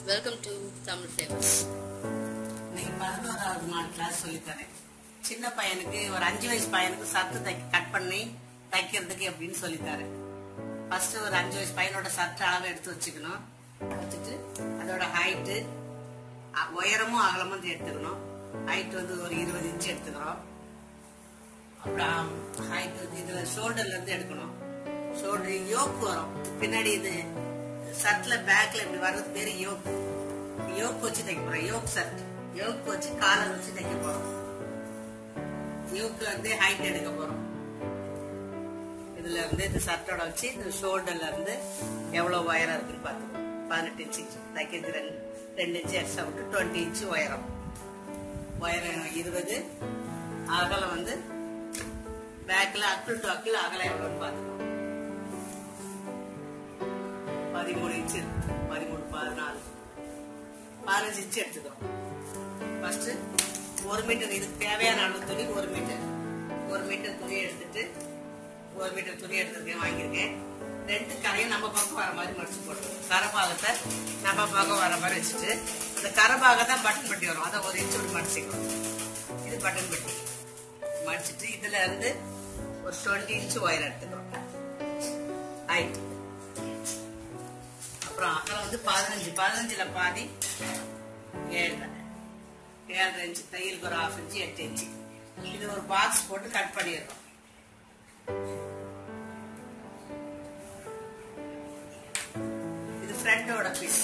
Welcome to Tamil famous. இன்னைக்கு 11வது நாள் class சொல்லித்தரேன். சின்ன பையனுக்கு ஒரு 5 வயசு பையனுக்கு சர்ட் கட் பண்ணி தைக்கிறதுக்கு எப்படின்னு சொல்லித்தரேன். ஃபர்ஸ்ட் ஒரு 5 வயசு பையனோட சர்ட் அளவு எடுத்து வச்சுக்கணும். வச்சுட்டு அதோட ஹைட்டு உயரமும் அகலமும் எடுத்துக்கணும். ஹைட் வந்து ஒரு 20 இன்ச்சு எடுத்துக்கிறோம். அப்புறம் ஹைட் இதுல ஷோல்டர்ல இருந்து எடுக்கணும். ஷோல்டர் யோக் வரும் பின்னாடி. இது சர்ட்ல பேக்ல இப்படி வர்றது பேரு யோக். யோக் வச்சு தைக்க போறோம். யோக் சர்ட் யோக் வச்சு காலர் வச்சு தைக்க போறோம். யோக்ல இருந்து ஹைட் எடுக்க போறோம். இதுல இருந்து இந்த சர்ட்டோட வச்சு இந்த ஷோல்டர்ல இருந்து எவ்வளவு உயரம் இருக்குன்னு பாத்துக்கோம். 18 இன்ச்சு தைக்கிறது 2 இன்ச்சு எக்ஸ்ட்ரா விட்டு 20 இன்ச்சு உயரம். உயரம் 20. அகலம் வந்து பேக்ல அக்கிள் டு அக்கிள் அகலம் எவ்வளவுன்னு பாத்துக்கோம். 13 இன்ச்சு 13, 14, 15 இன்ச்சு எடுத்துக்கிறோம். ஃபர்ஸ்ட் 1 மீட்டர் இதுக்கு தேவையான அளவு துணி 1 மீட்டர். 1 மீட்டர் துணி எடுத்துட்டு 1 மீட்டர் துணி எடுத்துருக்கேன், வாங்கியிருக்கேன். 2 கரையும் நம்ம பக்கம் வர மாதிரி மடிச்சு போட்டுருவோம். கரபாகத்தை நம்ம பக்கம் வர மாதிரி வச்சுட்டு அந்த கரபாகத்தை பட்டன் பட்டி வரும், அதை 1 இன்ச்சு விட்டு மடிச்சுக்கணும். இது பட்டன் பட்டி மடிச்சுட்டு இதுல இருந்து ஒரு 20 இன்ச்சு ஒயர் எடுத்துக்கிறோம் ஹைட். அப்புறம் அகலம் வந்து 15ல பாதி 7 இன்ச்சு. தையலுக்கு ஒரு 1/2 இன்ச்சு 8 இன்ச்சு. இது ஒரு பாக்ஸ் போட்டு கட் பண்ணிடுறோம். இது ஃப்ரண்டோட பீஸ்.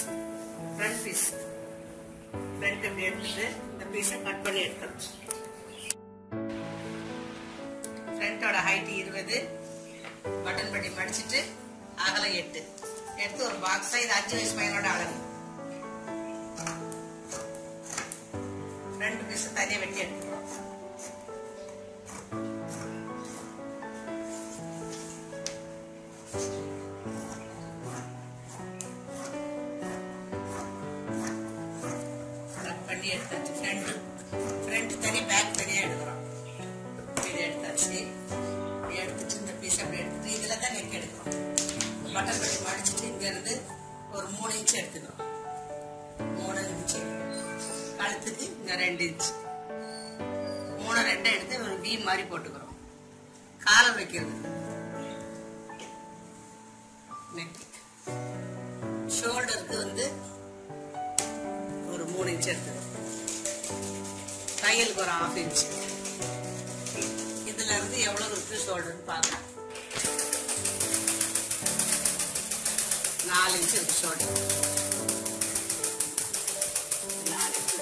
Front piece. ஃப்ரண்ட் இப்படி எடுத்துட்டு இந்த பீஸை கட் பண்ணி எடுக்கணும். ஃப்ரண்டோட ஹைட் 20. பட்டன் பட்டி மடிச்சிட்டு அகலம் 8 எடுத்து ஒரு பாக்ஸ். இது 5 வயசு பையனோட அளவு. 2 பீஸ் தனியா வெட்டி எடுத்துக்கிறோம். கட் பண்ணி எடுத்தாச்சு. ஃப்ரண்ட் தனி பேக் தனியா எடுக்கிறோம். இது எடுத்தாச்சு. எடுத்துட்டு இந்த பீஸ் அப்படி எடுத்துட்டு இதுல தான் நெக் எடுக்கிறோம். பட்டன் பட்டி மடிச்சுட்டு இங்க இருந்து ஒரு 3 இன்ச்சு எடுத்துக்கிறோம். 3 இன்ச்சு கழுத்துக்கு இங்க 2 இன்ச்சு. 3 2 எடுத்து ஒரு V மாதிரி போட்டுக்கிறோம். காலம் வைக்கிறது நெக். ஷோல்டருக்கு வந்து ஒரு 3 இன்ச்சு எடுத்துக்கிறோம். தையலுக்கு ஒரு 1/2 இன்ச்சு. இதுல இருந்து எவ்வளவு இருக்கு ஷோல்டர் பார்க்கலாம். 4 இன்ச்சு இருக்கு ஷோல்டர். 4 இன்ச்சு.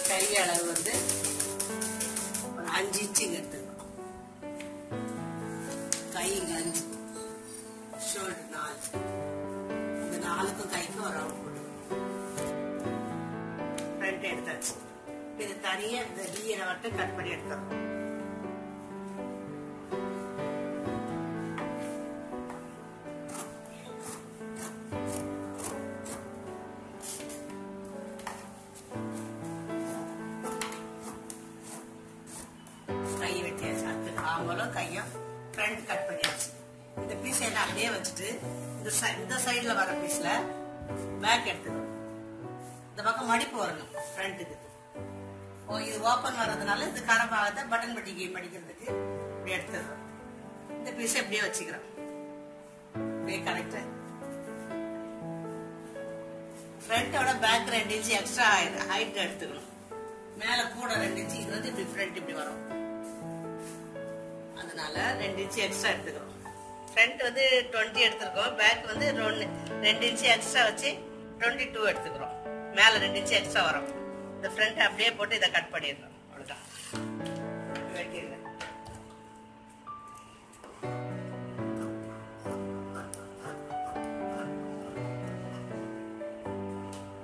கை அளவு வந்து ஒரு 5 இன்ச்சு எடுத்துக்கணும். கை இங்க 5, ஷோல்டர் 4. இந்த 4க்கும் கைக்கும் ஒரு ரவுண்ட் போட்டுக்கணும். ஃப்ரண்ட் எடுத்தாச்சு. இது தனியா இந்த டீரை மட்டும் கட் பண்ணி எடுத்துக்கணும். கை வெட்டியாச்சு. அதுக்கு ஆம்பலும் கையும் ஃப்ரண்ட் கட் பண்ணியாச்சு. இந்த பீஸ் எல்லாம் அப்படியே வச்சுட்டு இந்த சைடுல வர பீஸ்ல பேக் எடுத்துக்கணும். இந்த பக்கம் மடிப்பு வரணும் ஃப்ரண்ட்டுக்கு. இது ஓப்பன் வர்றதுனால இந்த கரபாகத்தை பட்டன் பட்டிக்கு மடிக்கிறதுக்கு இப்படி எடுத்துடுறோம். இந்த பீஸை இப்படியே வச்சுக்கிறோம். இப்படியே கரெக்டா ஃப்ரண்டோட பேக் 2 இன்ச்சு எக்ஸ்ட்ரா ஹைட் எடுத்துக்கணும். மேல கூட 2 இன்ச்சு. இது வந்து இப்படி ஃப்ரண்ட் இப்படி வரும், அதனால 2 இன்ச்சு எக்ஸ்ட்ரா எடுத்துக்கிறோம். ஃப்ரண்ட் வந்து 20 எடுத்துருக்கோம். பேக் வந்து 2 இன்ச்சு எக்ஸ்ட்ரா வச்சு 22 எடுத்துக்கிறோம். மேல 2 இன்ச்சு எக்ஸ்ட்ரா வரும். இந்த ஃப்ரண்ட் அப்படியே போட்டு இதை கட் பண்ணிடுறோம். அவ்வளவுதான்.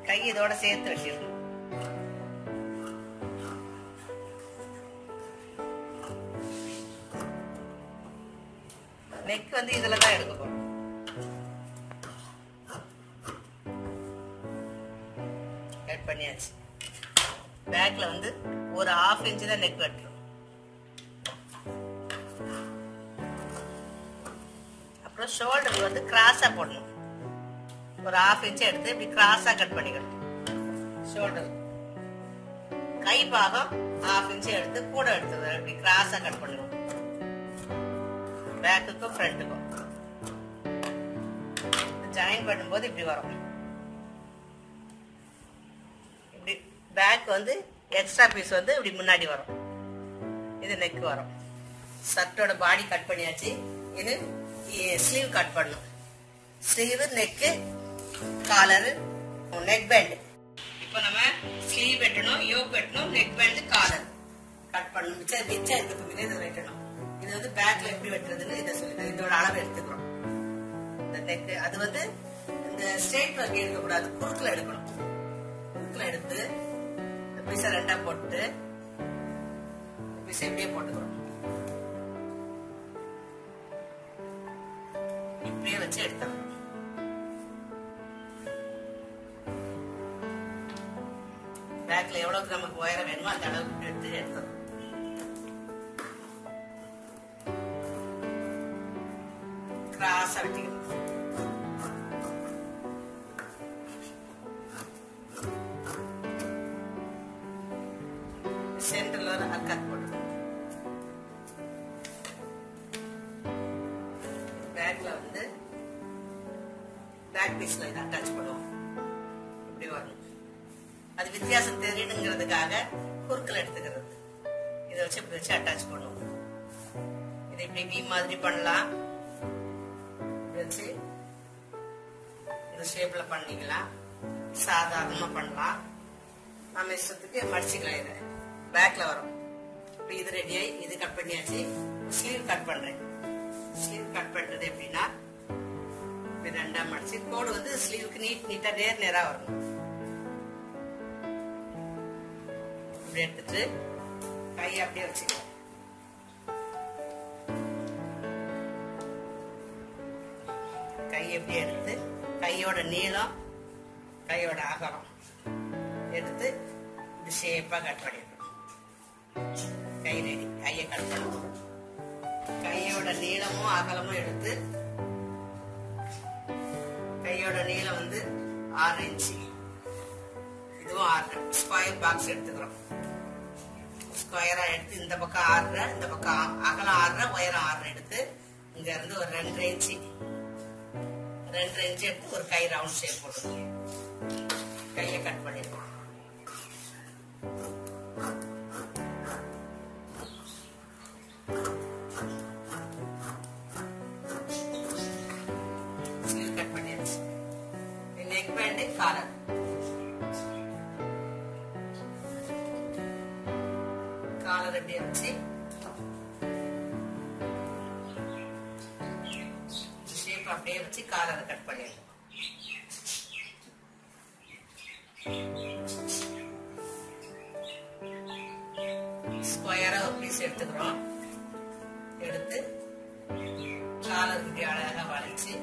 கை இதோட சேர்த்து வச்சிடணும். நெக் வந்து இதுலதான் எடுக்க போறோம். கட் பண்ணியாச்சு. பேக்ல வந்து ஒரு 1/2 இன்ச்சு தான் நெக் வெட்டுறோம். அப்புறம் ஷோல்டர் வந்து கிராஸா போடணும். ஒரு 1/2 இன்ச் எடுத்து இப்படி கிராஸா கட் பண்ணிக்கணும். ஷோல்டர் கை பாகம் 1/2 இன்ச் எடுத்து கூட எடுத்தது இப்படி கிராஸா கட் பண்ணுவோம். பேக்குக்கும் ஃப்ரண்ட்டுக்கும் ஜாயின் பண்ணும்போது இப்படி வரும். இப்படி பேக் வந்து எக்ஸ்ட்ரா பீஸ் வந்து இப்படி முன்னாடி வரும். இது நெக் வரும். ஷர்ட்டோட பாடி கட் பண்ணியாச்சு. இது ஸ்லீவ் கட் பண்ணும். Sleeve, neck, collar, neck band. இப்போ நம்ம ஸ்லீவ் வெட்டணும், யோக் வெட்டணும், நெக் பேண்ட், காலர் கட் பண்ணணும். மிச்சம் இருக்க துணியில இதை வெட்டணும். இது வந்து பேக்ல எப்படி வெட்டுறதுன்னு இதை சொல்லி இதோட அளவு எடுத்துக்கிறோம். இந்த நெக் அது வந்து இந்த ஸ்ட்ரெயிட் ஒர்க் எடுக்கக்கூடாது, குறுக்குல எடுக்கணும். குறுக்குல எடுத்து இந்த பீஸை 2ஆ போட்டு பீஸை எப்படியே போட்டுக்கிறோம். இப்படியே வச்சு எடுத்தோம். பேக்ல எவ்வளவுக்கு நமக்கு உயரம் வேணுமோ அந்த அளவுக்கு எடுத்து எடுத்தோம். கிராஸா வெட்டிக்கணும். சென்டர்ல ஒரு அக்கட் போட்டுக்கணும். பேக்ல வந்து பேக் பீஸ்ல இதை அட்டாச் பண்ணுவோம். இப்படி வரணும். அது வித்தியாசம் தெரியணுங்கிறதுக்காக குறுக்கல் எடுத்துக்கிறது. இதை வச்சு இப்படி வச்சு அட்டாச் பண்ணுவோம். இதை இப்படி வி மாதிரி பண்ணலாம். வச்சு இந்த ஷேப்ல பண்ணிக்கலாம். சாதாரணமா பண்ணலாம். நம்ம இஷ்டத்துக்கு மடிச்சுக்கலாம். இதை பேக்ல வரும். இப்ப இது ரெடியாயி இது கட் பண்ணியாச்சு. ஸ்லீவ் கட் பண்றேன். ஸ்லீவ் கட் பண்றது எப்படின்னா இப்படி 2ஆ மடிச்சு கோடு வந்து ஸ்லீவுக்கு நீட்டா நேரா வரணும். இப்படி எடுத்துட்டு கையை அப்படியே வச்சுக்கலாம். கையை எப்படி எடுத்து கையோட நீளம், கையோட அகலம் எடுத்து இப்படி ஷேப்பா கட் பண்ணிடணும். கை ரெடி. கையை கட் பண்ணணும். கையோட நீளமும் அகலமும் எடுத்து கையோட நீளம் வந்து 6 இன்ச்சு, இதுவும் 6. ஸ்கொயர் பாக்ஸ் எடுத்துக்கிறோம். ஸ்கொயரா எடுத்து இந்த பக்கம் 6, இந்த பக்கம் அகலம் 6, உயரம் 6 எடுத்து இங்க இருந்து ஒரு 2 இன்ச்சு எடுத்து ஒரு கை ரவுண்ட் ஷேப் போட்டுக்கணும். கையை கட் பண்ணிடுவோம். ஸ்லீவ் கட் பண்ணியாச்சு. Neck band, collar. காலர் அப்படியே வச்சு ஷேப் அப்படியே வச்சு காலரை கட் பண்ணிடணும். ஸ்கொயரா ஒரு பீஸ் எடுத்துக்கிறோம். எடுத்து காலர் இப்படி அழகா வளைச்சு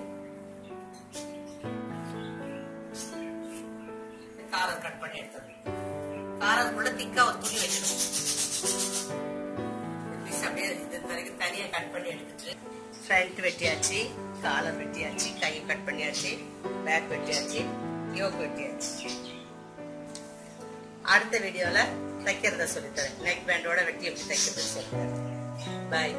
காலர் கட் பண்ணி எடுத்துக்கணும். காலருக்குள்ள திக்கா ஒரு துணி வச்சிடணும். பீஸ் அப்படியே இது வரைக்கும் தனியா கட் பண்ணி எடுத்துட்டு ஃப்ரண்ட் வெட்டியாச்சு, காலர் வெட்டியாச்சு, கை கட் பண்ணியாச்சு, பேக் வெட்டியாச்சு, யோக் வெட்டியாச்சு. அடுத்த வீடியோல தைக்கிறத சொல்லித்தரேன். நெக் பேண்டோட வெட்டி எப்படி தைக்கிறது சொல்லித்தரேன். பாய்.